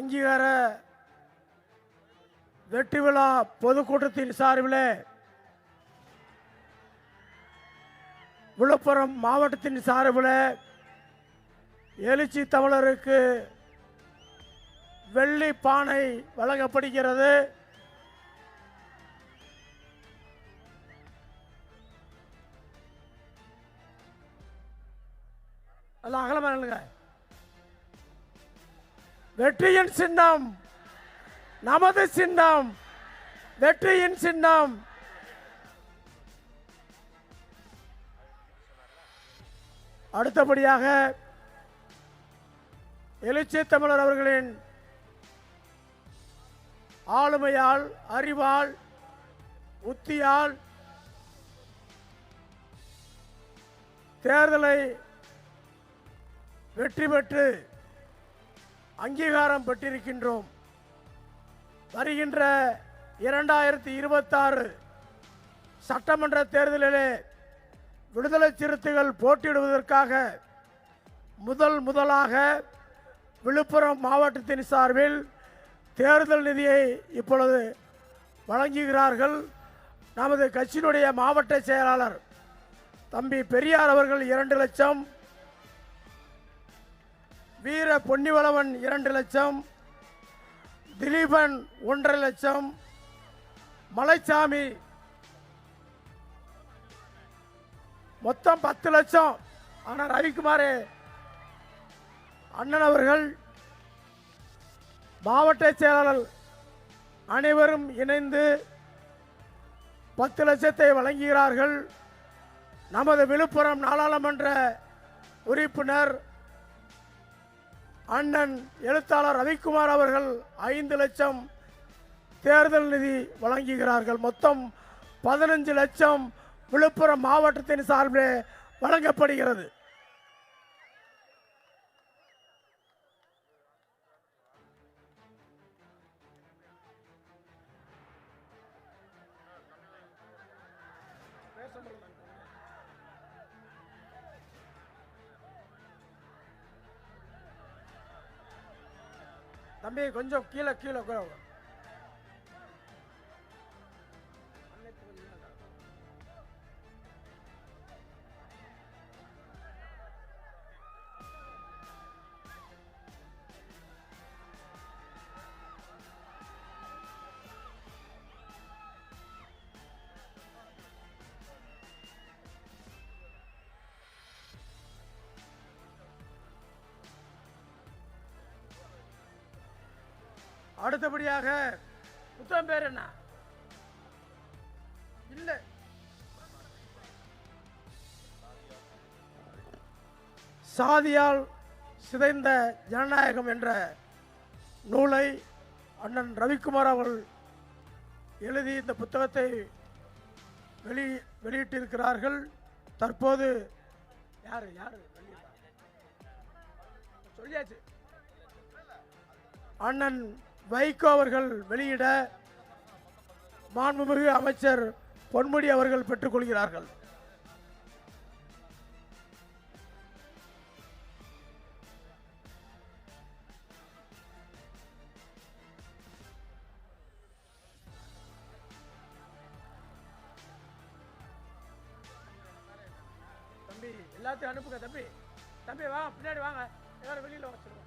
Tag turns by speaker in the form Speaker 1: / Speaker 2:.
Speaker 1: அங்கீகார வெற்றி விழா பொதுக்கூட்டத்தின் சார்பில் விழுப்புரம் மாவட்டத்தின் சார்பில் எழுச்சி தமிழருக்கு வெள்ளி பானை வழங்கப்படுகிறது. எல்லாம் அகலமாக வெற்றியின் சின்னம் நமது சின்னம், வெற்றியின் சின்னம். அடுத்தபடியாக எழுச்சி தமிழர் அவர்களின் ஆளுமையால், அறிவால், உத்தியால் தேர்தலை வெற்றி பெற்று அங்கீகாரம் பெற்றிருக்கின்றோம். வருகின்ற 2026 சட்டமன்ற தேர்தலிலே விடுதலை சிறுத்தைகள் போட்டியிடுவதற்காக முதலாக விழுப்புரம் மாவட்டத்தின் சார்பில் தேர்தல் நிதியை இப்பொழுது வழங்குகிறார்கள். நமது கட்சியினுடைய மாவட்ட செயலாளர் தம்பி பெரியார் அவர்கள் 2 லட்சம், வீர பொன்னிவளவன் 2 லட்சம், திலீபன் 1.5 லட்சம், மலைச்சாமி மொத்தம் 10 லட்சம். ஆனால் ரவிக்குமார் அண்ணன் அவர்கள் மாவட்ட செயலாளர் அனைவரும் இணைந்து 10 லட்சத்தை வழங்குகிறார்கள். நமது விழுப்புரம் நாடாளுமன்ற உறுப்பினர் அண்ணன் எழுத்தாளர் ரவிக்குமார் அவர்கள் 5 லட்சம் தேர்தல் நிதி வழங்குகிறார்கள். மொத்தம் 15 லட்சம் விழுப்புரம் மாவட்டத்தின் சார்பில் வழங்கப்படுகிறது. தம்பி கொஞ்சம் கீழே கீழே அடுத்தபடியாக புத்தகம் பேர் என்ன? இல்லை, சாதியால் சிதைந்த ஜனநாயகம் என்ற நூலை அண்ணன் ரவிக்குமார் அவர்கள் எழுதி இந்த புத்தகத்தை வெளியிட்டிருக்கிறார்கள். தற்போது யாரு சொல்லியாச்சு, அண்ணன் வைகோ அவர்கள் வெளியிட மாண்புமிகு அமைச்சர் பொன்முடி அவர்கள் பெற்றுக்கொள்கிறார்கள். தம்பி எல்லாத்தையும் அனுப்புங்க. தம்பி வாங்க, பின்னாடி வாங்க, எல்லாரும் வெளியில வச்சிருங்க.